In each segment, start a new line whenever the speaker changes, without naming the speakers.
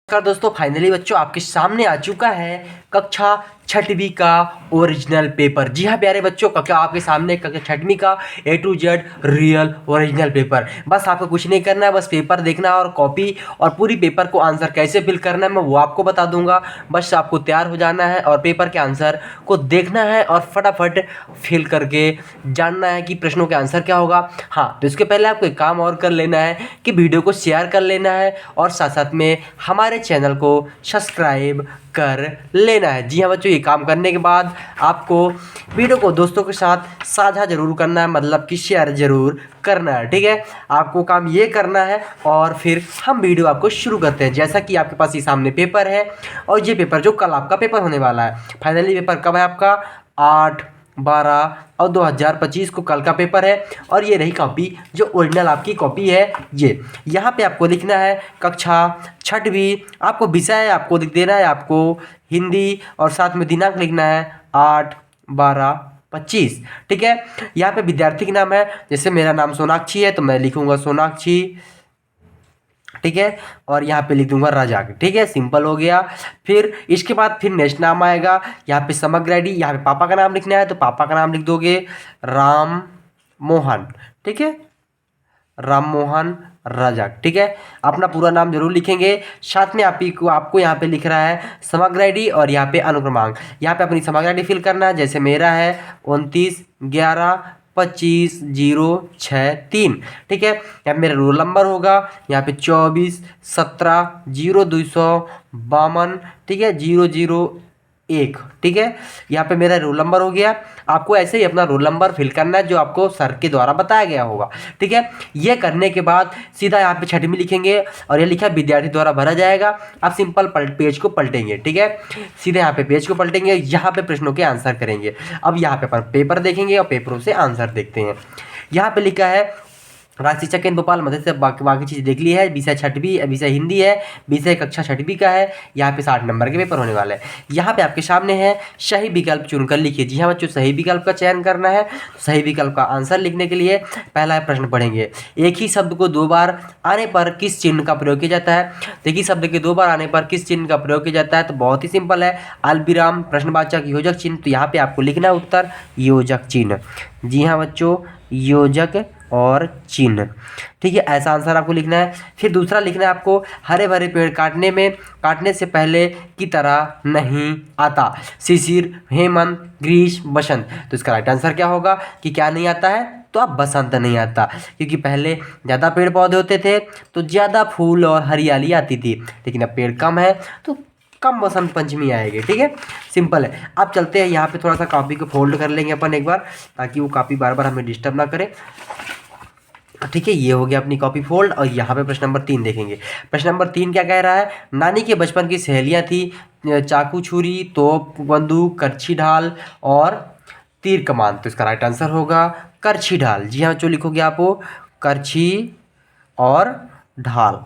नमस्कार दोस्तों, फाइनली बच्चों आपके सामने आ चुका है कक्षा छठवीं का ओरिजिनल पेपर। जी हाँ प्यारे बच्चों, कक्षा आपके सामने कक्षा छठवीं का A to Z real original paper. बस आपको कुछ नहीं करना है, बस पेपर देखना है और कॉपी और पूरी पेपर को आंसर कैसे फिल करना है मैं वो आपको बता दूंगा। बस आपको तैयार हो जाना है और पेपर के आंसर को देखना है और फटाफट फिल करके जानना है कि प्रश्नों के आंसर क्या होगा। हाँ, तो इसके पहले आपको एक काम और कर लेना है कि वीडियो को शेयर कर लेना है और साथ साथ में हमारे चैनल को सब्सक्राइब कर लेना है। जी हाँ बच्चों, ये काम करने के बाद आपको वीडियो को दोस्तों के साथ साझा जरूर करना है, मतलब कि शेयर जरूर करना है। ठीक है, आपको काम ये करना है और फिर हम वीडियो आपको शुरू करते हैं। जैसा कि आपके पास ये सामने पेपर है और ये पेपर जो कल आपका पेपर होने वाला है, फाइनली पेपर कब है आपका 8, 12 और 2025 को कल का पेपर है। और ये रही कॉपी, जो ओरिजिनल आपकी कॉपी है। ये यहाँ पे आपको लिखना है कक्षा छठवीं, आपको विषय आपको लिख देना है, आपको हिंदी और साथ में दिनांक लिखना है 8, 12, 25। ठीक है, यहाँ पे विद्यार्थी का नाम है, जैसे मेरा नाम सोनाक्षी है तो मैं लिखूंगा सोनाक्षी। ठीक है, और यहाँ पे लिख दूंगा रजाक। ठीक है, सिंपल हो गया। फिर इसके बाद फिर नेक्स्ट नाम आएगा, यहाँ पे समग्र आईडी, यहाँ पे पापा का नाम लिखना है तो पापा का नाम लिख दोगे राम मोहन। ठीक है, राम मोहन रजाक। ठीक है, अपना पूरा नाम जरूर लिखेंगे। साथ में आपको यहाँ पे लिख रहा है समग्र आईडी और यहाँ पे अनुक्रमांक। यहाँ पे अपनी समग्र आईडी फिल करना है, जैसे मेरा है 29/11/25/063। ठीक है, यहाँ पे मेरा रोल नंबर होगा, यहाँ पे 24/17/0252। ठीक है, 001। ठीक है, यहाँ पे मेरा रोल नंबर हो गया। आपको ऐसे ही अपना रोल नंबर फिल करना है जो आपको सर के द्वारा बताया गया होगा। ठीक है, ये करने के बाद सीधा यहाँ पे छठवीं लिखेंगे और ये लिखा विद्यार्थी द्वारा भरा जाएगा। आप सिंपल पेज को पलटेंगे। ठीक है, सीधे यहाँ पे पेज को पलटेंगे, यहाँ पे प्रश्नों के आंसर करेंगे। अब यहाँ पे पेपर देखेंगे और पेपरों से आंसर देखते हैं। यहाँ पे लिखा है राज्य शिक्षा केंद्र भोपाल मध्य से बाकी चीज़ देख ली है। विषय छठवीं, विषय हिंदी है, विषय कक्षा छठवीं का है। यहाँ पे 60 नंबर के पेपर होने वाले हैं। यहाँ पे आपके सामने है सही विकल्प चुनकर लिखिए। जी हाँ बच्चों, सही विकल्प का चयन करना है। सही विकल्प का आंसर लिखने के लिए पहला प्रश्न पढ़ेंगे, एक ही शब्द को 2 बार आने पर किस चिन्ह का प्रयोग किया जाता है। एक ही शब्द के 2 बार आने पर किस चिन्ह का प्रयोग किया जाता है, तो बहुत ही सिंपल है, अल्पविराम, प्रश्नवाचक, योजक चिन्ह। तो यहाँ पे आपको लिखना है उत्तर योजक चिन्ह। जी हाँ बच्चों, योजक और चिन्ह। ठीक है, ऐसा आंसर आपको लिखना है। फिर दूसरा लिखना है आपको, हरे भरे पेड़ काटने से पहले की तरह नहीं आता, शिशिर, हेमंत, ग्रीष्म, बसंत। तो इसका राइट आंसर क्या होगा कि क्या नहीं आता है, तो अब बसंत नहीं आता, क्योंकि पहले ज़्यादा पेड़ पौधे होते थे तो ज़्यादा फूल और हरियाली आती थी, लेकिन अब पेड़ कम है तो कम बसंत पंचमी आएगी। ठीक है, सिंपल है। अब चलते हैं, यहाँ पे थोड़ा सा कॉपी को फोल्ड कर लेंगे अपन एक बार, ताकि वो कॉपी बार बार हमें डिस्टर्ब ना करे। ठीक है, ये हो गया अपनी कॉपी फोल्ड। और यहाँ पे प्रश्न नंबर 3 देखेंगे। प्रश्न नंबर 3 क्या कह रहा है, नानी के बचपन की सहेलियाँ थी चाकू छुरी, तोप बंदूक, करछी ढाल और तीर कमान। तो इसका राइट आंसर होगा करछी ढाल। जी हाँ, जो लिखोगे आप वो करछी और ढाल।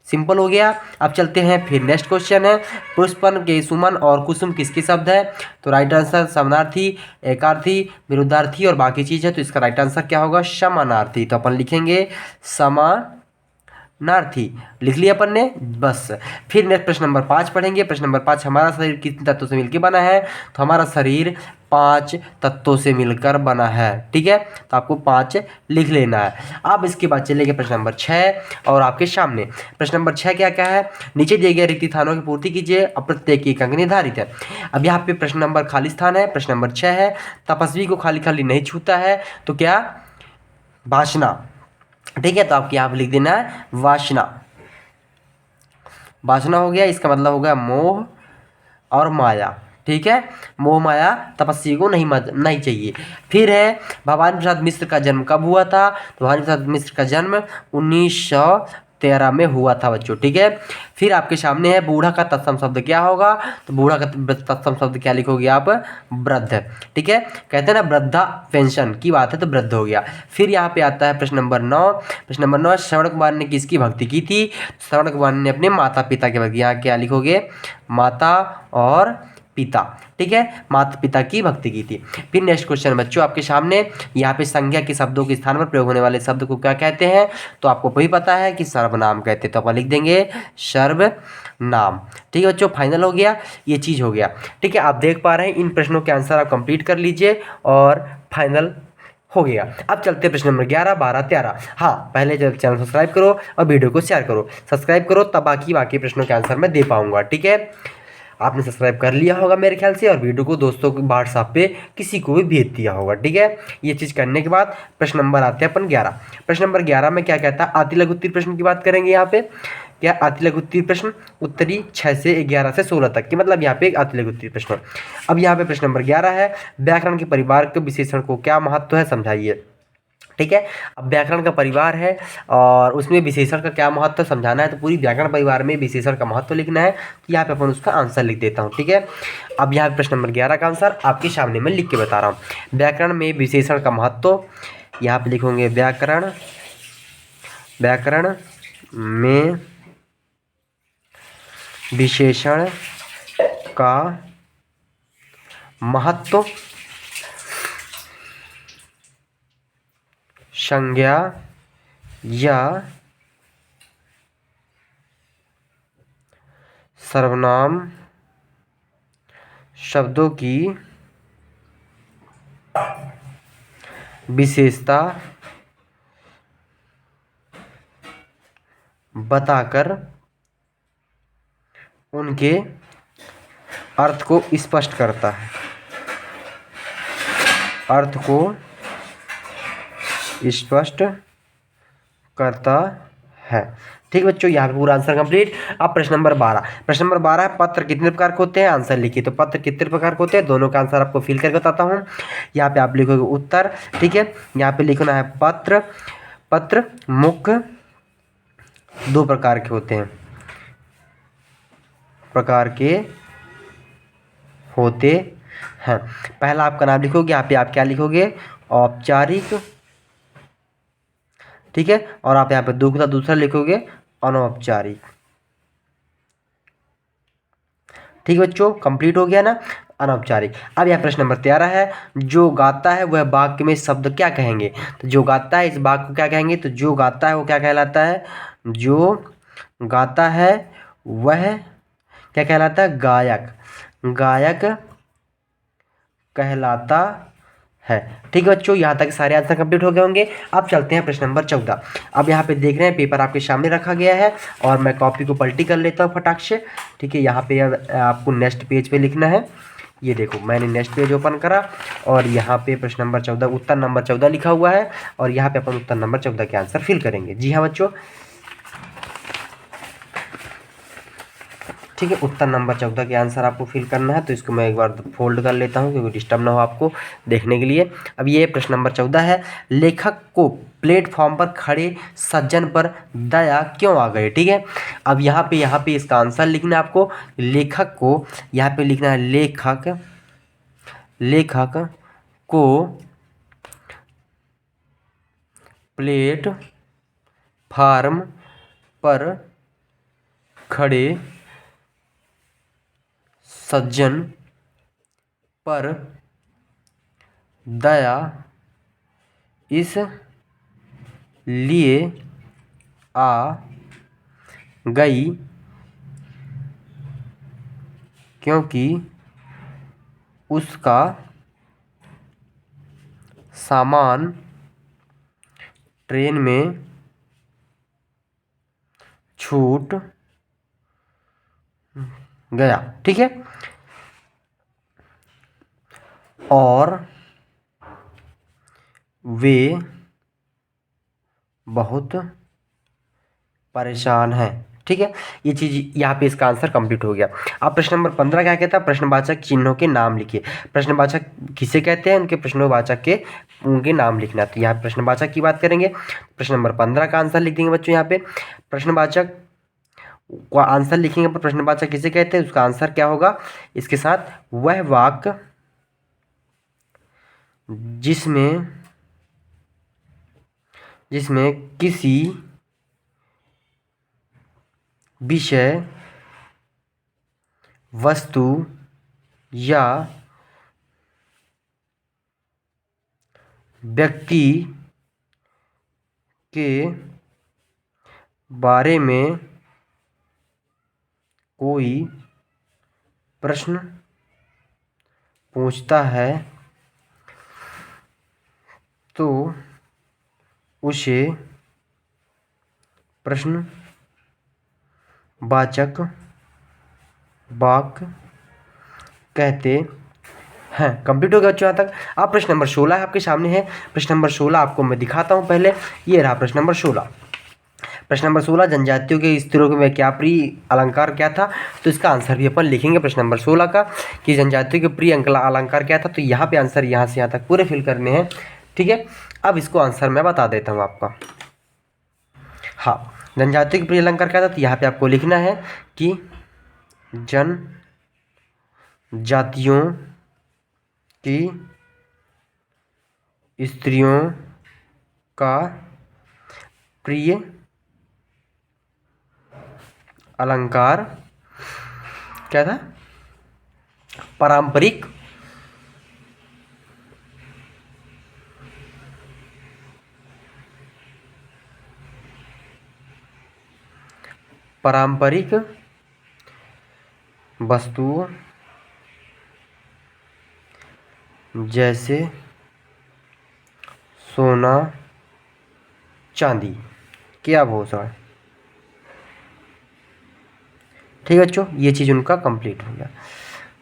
सिंपल हो गया। अब चलते हैं, फिर नेक्स्ट क्वेश्चन है, पुष्पन के सुमन और कुसुम किसके शब्द है। तो राइट आंसर समानार्थी, एकार्थी, विरुद्धार्थी और बाकी चीज़ है। तो इसका राइट आंसर क्या होगा, समानार्थी। तो अपन लिखेंगे समानार्थी, लिख लिया अपन ने। बस फिर नेक्स्ट प्रश्न नंबर 5 पढ़ेंगे। प्रश्न नंबर 5, हमारा शरीर कितने तत्वों से मिलकर बना है। तो हमारा शरीर 5 तत्वों से मिलकर बना है। ठीक है, तो आपको 5 लिख लेना है। अब इसके बाद चलेंगे प्रश्न नंबर 6 और आपके सामने प्रश्न नंबर 6 क्या क्या है, नीचे दिए गए रिक्त स्थानों की पूर्ति कीजिए, अब प्रत्येक एक अंक निर्धारित है। अब यहाँ पे प्रश्न नंबर खाली स्थान है, प्रश्न नंबर 6 है, तपस्वी को खाली खाली नहीं छूता है, तो क्या, वासना। ठीक है, तो आपको यहाँ पे लिख देना है वासना। वासना हो गया, इसका मतलब हो गया मोह और माया। ठीक है, मोह माया तपस्वी को नहीं चाहिए। फिर है, भवानी प्रसाद मिश्र का जन्म कब हुआ था। तो भवानी प्रसाद मिश्र का जन्म 1913 में हुआ था बच्चों। ठीक है, फिर आपके सामने है, बूढ़ा का तत्सम शब्द क्या होगा। तो बूढ़ा का तत्सम शब्द क्या लिखोगे आप, वृद्ध। ठीक है, कहते हैं ना वृद्धा पेंशन की बात है, तो वृद्ध हो गया। फिर यहाँ पे आता है प्रश्न नंबर 9। प्रश्न नंबर 9, श्रवण कुमार ने किसकी भक्ति की थी। श्रवण कुमार ने अपने माता पिता की भक्ति। यहाँ क्या लिखोगे, माता और पिता, ठीक है, माता पिता की भक्ति की थी। फिर नेक्स्ट क्वेश्चन बच्चों आपके सामने, यहाँ पे संज्ञा के शब्दों के स्थान पर प्रयोग होने वाले शब्द को क्या कहते हैं? तो आपको वही पता है कि सर्वनाम कहते हैं, तो अपन लिख देंगे सर्वनाम। ठीक है बच्चों, फाइनल हो गया, ये चीज़ हो गया। ठीक है, आप देख पा रहे हैं इन प्रश्नों के आंसर आप कंप्लीट कर लीजिए और फाइनल हो गया। अब चलते हैं प्रश्न नंबर 11, 12, 13। हाँ, पहले चैनल सब्सक्राइब करो और वीडियो को शेयर करो, सब्सक्राइब करो तब बाकी प्रश्नों के आंसर मैं दे पाऊंगा। ठीक है, आपने सब्सक्राइब कर लिया होगा मेरे ख्याल से और वीडियो को दोस्तों को व्हाट्सएप पे किसी को भी भेज दिया होगा। ठीक है, ये चीज़ करने के बाद प्रश्न नंबर आते हैं अपन 11। प्रश्न नंबर 11 में क्या कहता है? अति लघु उत्तरीय प्रश्न की बात करेंगे यहाँ पे। क्या अति लघु उत्तरीय प्रश्न? उत्तरी 6 से 11 से 16 तक की, मतलब यहाँ पे एक अति लघु उत्तरीय प्रश्न। अब यहाँ पे प्रश्न नंबर 11 है, व्याकरण के परिवार के विशेषण को क्या महत्व है, समझाइए। ठीक है, अब व्याकरण का परिवार है और उसमें विशेषण का क्या महत्व समझाना है, तो पूरी व्याकरण परिवार में विशेषण का महत्व लिखना है। तो यहाँ पे अपन उसका आंसर लिख देता हूँ। ठीक है, अब यहाँ पे प्रश्न नंबर 11 का आंसर आपके सामने मैं लिख के बता रहा हूँ। व्याकरण में विशेषण का महत्व, यहाँ पे लिखोगे व्याकरण में विशेषण का महत्व संज्ञा या सर्वनाम शब्दों की विशेषता बताकर उनके अर्थ को स्पष्ट करता है, अर्थ को स्पष्ट करता है। ठीक बच्चों, यहाँ पे पूरा आंसर कंप्लीट। अब प्रश्न नंबर 12। प्रश्न नंबर 12 है, पत्र कितने प्रकार के होते हैं, आंसर लिखिए। तो पत्र कितने प्रकार के होते हैं, दोनों का आंसर आपको फिल करके बताता हूँ। यहाँ पे आप लिखोगे उत्तर। ठीक है, यहाँ पे लिखना है पत्र मुख्य 2 प्रकार के होते हैं, पहला आपका नाम लिखोगे, यहाँ पे आप क्या लिखोगे, औपचारिक। ठीक है, और आप यहाँ पे दूसरा लिखोगे अनौपचारिक। ठीक है बच्चों, कंप्लीट हो गया ना, अनौपचारिक। अब यह प्रश्न नंबर 13 है, जो गाता है वह वाक्य में शब्द क्या कहेंगे। तो जो गाता है इस वाक्य को क्या कहेंगे, तो जो गाता है वो क्या कहलाता है, जो गाता है वह क्या कहलाता है, गायक कहलाता है। ठीक है बच्चों, यहाँ तक सारे आंसर कंप्लीट हो गए होंगे। अब चलते हैं प्रश्न नंबर 14। अब यहाँ पे देख रहे हैं पेपर आपके सामने रखा गया है और मैं कॉपी को पलटी कर लेता हूँ फटाक से। ठीक है, यहाँ पे आपको नेक्स्ट पेज पे लिखना है। ये देखो मैंने नेक्स्ट पेज ओपन करा और यहाँ पे प्रश्न नंबर 14 उत्तर नंबर 14 लिखा हुआ है और यहाँ पे अपन उत्तर नंबर 14 के आंसर फिल करेंगे। जी हाँ बच्चों, ठीक है, उत्तर नंबर 14 के आंसर आपको फिल करना है। तो इसको मैं एक बार फोल्ड कर लेता हूँ क्योंकि डिस्टर्ब ना हो आपको देखने के लिए। अब ये प्रश्न नंबर 14 है, लेखक को प्लेटफॉर्म पर खड़े सज्जन पर दया क्यों आ गई। ठीक है, अब यहाँ पे इसका आंसर लिखना है आपको। लेखक को यहाँ पे लिखना है, लेखक को प्लेटफार्म पर खड़े सज्जन पर दया इसलिए आ गई क्योंकि उसका सामान ट्रेन में छूट गया। ठीक है, और वे बहुत परेशान हैं। ठीक है, ये चीज़ यहाँ पे इसका आंसर कंप्लीट हो गया। अब प्रश्न नंबर 15 क्या कहता है, प्रश्नवाचक चिन्हों के नाम लिखिए। प्रश्नवाचक किसे कहते हैं, उनके प्रश्नवाचक के उनके नाम लिखना। तो यहाँ प्रश्नवाचक की बात करेंगे, प्रश्न नंबर 15 का आंसर लिख देंगे बच्चों। यहाँ पे प्रश्नवाचक का आंसर लिखेंगे पर प्रश्नवाचक किसे कहते हैं, उसका आंसर क्या होगा, इसके साथ वह वाक्य जिसमें किसी विषय, वस्तु या व्यक्ति के बारे में कोई प्रश्न पूछता है तो उसे प्रश्नवाचक वाक्य कहते हैं। कंप्लीट हो गया बच्चों यहाँ तक। अब प्रश्न नंबर 16 आपके सामने है। प्रश्न नंबर 16 आपको मैं दिखाता हूँ पहले। ये रहा प्रश्न नंबर 16। प्रश्न नंबर 16, जनजातियों के स्त्रियों में क्या प्रिय अलंकार क्या था? तो इसका आंसर भी अपन लिखेंगे प्रश्न नंबर 16 का कि जनजातियों के प्रिय अलंकार क्या था। तो यहाँ पे आंसर यहाँ से यहाँ तक पूरे फिल करने हैं। ठीक है, अब इसको आंसर मैं बता देता हूँ आपका। हाँ, जनजातियों के प्रिय अलंकार क्या था? तो यहाँ पे आपको लिखना है कि जनजातियों की स्त्रियों का प्रिय अलंकार क्या था? पारंपरिक वस्तुओं जैसे सोना चांदी के आभूषण। ठीक है बच्चों, ये चीज़ उनका कंप्लीट हो गया।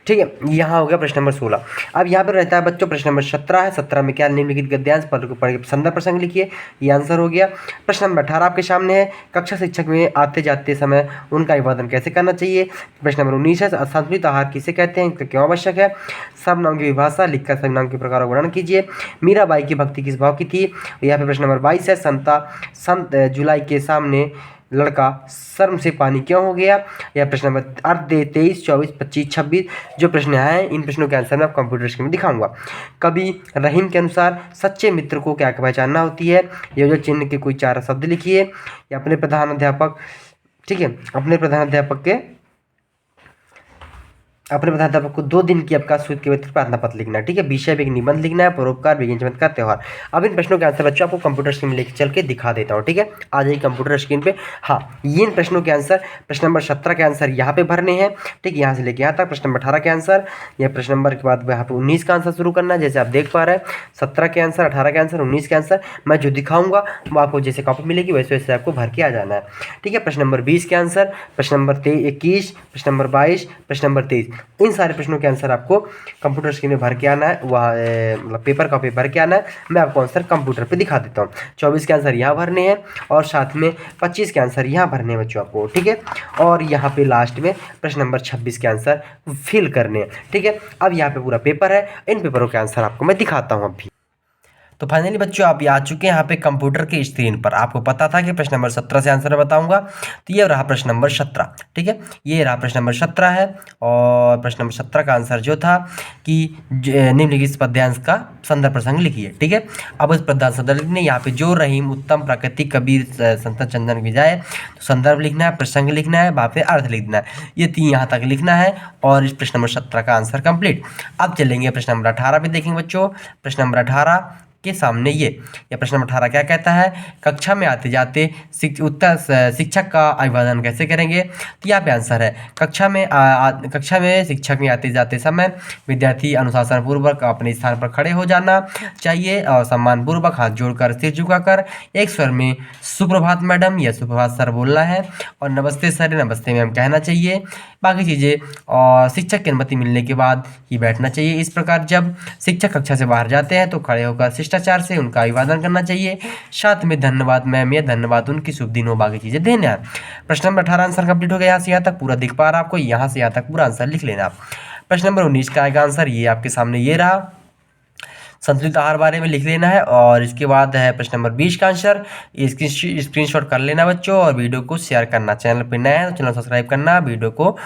ठीक है, यहाँ हो गया प्रश्न नंबर 16। अब यहाँ पर रहता है बच्चों प्रश्न नंबर 17 है। 17 में क्या? निम्नलिखित गद्यांश पढ़ के संदर्भ प्रसंग लिखिए। ये आंसर हो गया। प्रश्न नंबर 18 आपके सामने है। कक्षा शिक्षक में आते जाते समय उनका अभिवादन कैसे करना चाहिए? प्रश्न नंबर 19 है। संतुलित आहार किसे कहते हैं, इनका क्यों आवश्यक है? सर्वनाम की विभाषा लिखकर सर्वनाम के प्रकार का वर्णन कीजिए। मीराबाई की भक्ति किस भाव की थी? यहाँ पे प्रश्न नंबर 22 है। संत जुलाई के सामने लड़का शर्म से पानी क्यों हो गया? यह प्रश्न नंबर 23, 24, 25, 26 जो प्रश्न हैं, इन प्रश्नों के आंसर मैं आपको कंप्यूटर स्क्रीन में दिखाऊंगा। कवि रहीम के अनुसार सच्चे मित्र को क्या पहचानना होती है? योजक चिन्ह के कोई 4 शब्द लिखिए। या अपने प्रधान अध्यापक, ठीक है, अपने प्रधान अध्यापक को 2 दिन की अवकाश के व्यतिरिक्त प्रार्थना पत्र लिखना है। ठीक है, विषय भी निबंध लिखना है, परोपकार, विज्ञान चमत्कार, त्योहार। अब इन प्रश्नों के आंसर बच्चों आपको कंप्यूटर स्क्रीन में लेकर चल के दिखा देता हूँ। ठीक है, आ जाइए कंप्यूटर स्क्रीन पे। हाँ, ये इन प्रश्नों के आंसर प्रश्न नंबर 17 के आंसर यहाँ पे भरने हैं। ठीक, यहाँ से लेके यहाँ तक प्रश्न नंबर 18 के आंसर, यह प्रश्न नंबर के बाद यहाँ पे 19 का आंसर शुरू करना है। जैसे आप देख पा रहे हैं 17 के आंसर, 18 के आंसर, 19 के आंसर मैं जो दिखाऊंगा वो आपको जैसे कॉपी मिलेगी वैसे वैसे आपको भर के आ जाना है। ठीक है, प्रश्न नंबर 20 के आंसर, प्रश्न नंबर 21, प्रश्न नंबर 22, प्रश्न नंबर 23, इन सारे प्रश्नों के आंसर आपको कंप्यूटर स्क्रीन में भर के आना है। वहाँ मतलब पेपर कॉपी भर के आना है। मैं आपको आंसर कंप्यूटर पे दिखा देता हूँ। 24 के आंसर यहाँ भरने हैं और साथ में 25 के आंसर यहाँ भरने हैं बच्चों आपको। ठीक है, और यहाँ पे लास्ट में प्रश्न नंबर 26 के आंसर फिल करने हैं। ठीक है, अब यहाँ पे पूरा पेपर है। इन पेपरों के आंसर आपको मैं दिखाता हूँ अभी। तो फाइनली बच्चों आप आ चुके हैं यहाँ पे कंप्यूटर की स्क्रीन पर। आपको पता था कि प्रश्न नंबर 17 से आंसर बताऊंगा, तो ये रहा प्रश्न नंबर 17। ठीक है, ये रहा प्रश्न नंबर 17 है। और प्रश्न नंबर 17 का आंसर जो था कि निम्नलिखित पद्यांश का संदर्भ प्रसंग लिखिए। ठीक है, अब इस पद्यांश संदर्भ लिखने यहाँ पे जो रहीम, उत्तम, प्राकृतिक, कबीर, संत चंदन की जाए तो संदर्भ लिखना है, प्रसंग लिखना है, वहाँ पे अर्थ लिखना है। ये 3 यहाँ तक लिखना है और इस प्रश्न नंबर 17 का आंसर कंप्लीट। अब चलेंगे प्रश्न नंबर 18 पे देखेंगे बच्चों। प्रश्न नंबर 18 के सामने ये प्रश्न नंबर 18 क्या कहता है? कक्षा में आते जाते शिक्षक का अभिवादन कैसे करेंगे? तो यहाँ पे आंसर है कक्षा में शिक्षक में आते जाते समय विद्यार्थी अनुशासन पूर्वक अपने स्थान पर खड़े हो जाना चाहिए और सम्मान पूर्वक हाथ जोड़कर सिर झुकाकर एक स्वर में सुप्रभात मैडम या सुप्रभात सर बोलना है और नमस्ते सर, नमस्ते मैम कहना चाहिए। बाकी चीज़ें और शिक्षक की अनुमति मिलने के बाद ही बैठना चाहिए। इस प्रकार जब शिक्षक कक्षा से बाहर जाते हैं तो खड़े होकर शिष्टाचार से उनका अभिवादन करना चाहिए। साथ में धन्यवाद मैम या धन्यवाद उनकी शुभ दिन हो, बाकी चीज़ें देना है। प्रश्न नंबर 18 आंसर कंप्लीट हो गया। यहाँ से यहाँ तक पूरा दिख पा रहा है आपको, यहाँ से यहाँ तक पूरा आंसर लिख लेना आप। प्रश्न नंबर 19 का आएगा आंसर, ये आपके सामने ये रहा। संतुलित आहार बारे में लिख लेना है। और इसके बाद है प्रश्न नंबर 20 का आंसर, स्क्रीनशॉट कर लेना बच्चों और वीडियो को शेयर करना। चैनल पर नया है तो चैनल सब्सक्राइब करना, वीडियो को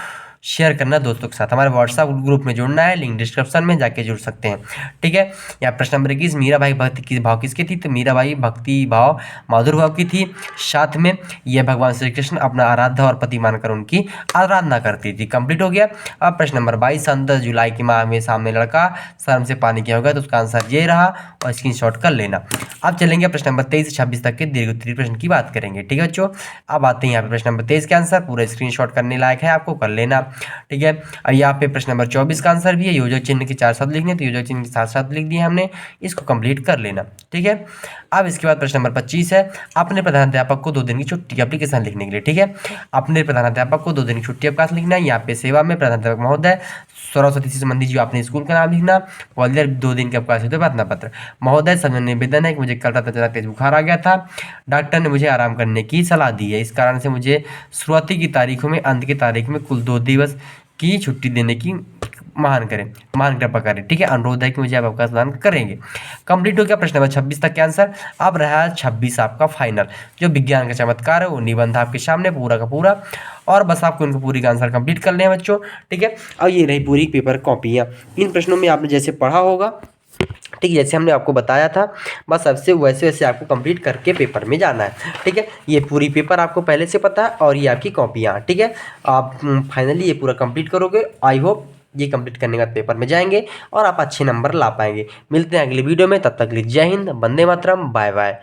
शेयर करना दोस्तों के साथ। हमारे व्हाट्सएप ग्रुप में जुड़ना है, लिंक डिस्क्रिप्शन में जाके जुड़ सकते हैं। ठीक है। यहाँ प्रश्न नंबर 21, मीराबाई भक्ति की भाव किसकी थी? तो मीराबाई भक्ति भाव माधुर भाव की थी। साथ में यह भगवान श्री कृष्ण अपना आराध्य और पति मानकर उनकी आराधना करती थी। कंप्लीट हो गया। अब प्रश्न नंबर 22, सन 10 जुलाई की माह में सामने लड़का शर्म से पानी किया होगा, तो उसका आंसर ये रहा और स्क्रीनशॉट कर लेना। अब चलेंगे प्रश्न नंबर 23 से 26 तक के दीर्घ उत्तरीय प्रश्न की बात करेंगे। ठीक है बच्चों। अब आते हैं यहाँ पे प्रश्न नंबर 23 के आंसर, पूरा स्क्रीनशॉट करने लायक है, आपको कर लेना। ठीक है। अब यहाँ पे प्रश्न नंबर 24 का आंसर भी है, योजक चिन्ह के 4 शब्द लिखने, तो योजक चिन्ह के 7 शब्द लिख दिए हमने, इसको कंप्लीट कर लेना। ठीक है। अब इसके बाद प्रश्न नंबर 25 है, अपने प्रधानाध्यापक को 2 दिन की छुट्टी एप्लीकेशन लिखने के लिए। ठीक है। अपने प्रधानाध्यापक को 2 दिन की छुट्टी अवकाश लिखना है। यहाँ पे सेवा में प्रधानाध्यापक महोदय, सरस्वती से संबंधित जो आपने स्कूल का नाम लिखना, ग्वालियर 2 दिन के अवकाश हेतु प्रार्थना पत्र। महोदय सभी निवेदन है कि मुझे कल रात अचानक तेज बुखार आ गया था, डॉक्टर ने मुझे आराम करने की सलाह दी है, इस कारण से मुझे शुरुआती की तारीखों में अंत की तारीख में कुल 2 दिवस की छुट्टी देने की महान कृपा करें। ठीक है। अनुरोध है कि मुझे आप अवकाश प्रदान करेंगे। कंप्लीट हो गया प्रश्न नंबर 26 तक के आंसर। अब रहा 26 आपका फाइनल, जो विज्ञान का चमत्कार है, वो निबंध आपके सामने पूरा का पूरा, और बस आपको इनको पूरी का आंसर कंप्लीट कर लें बच्चों। ठीक है। अब ये रही पूरी पेपर कॉपियाँ। इन प्रश्नों में आपने जैसे पढ़ा होगा, ठीक है, जैसे हमने आपको बताया था, बस सबसे वैसे वैसे आपको कंप्लीट करके पेपर में जाना है। ठीक है। ये पूरी पेपर आपको पहले से पता है और ये आपकी कॉपियाँ। ठीक है। आप फाइनली ये पूरा कंप्लीट करोगे। आई होप ये कंप्लीट करने के बाद पेपर में जाएंगे और आप अच्छे नंबर ला पाएंगे। मिलते हैं अगली वीडियो में, तब तक के लिए जय हिंद, वंदे मातरम, बाय बाय।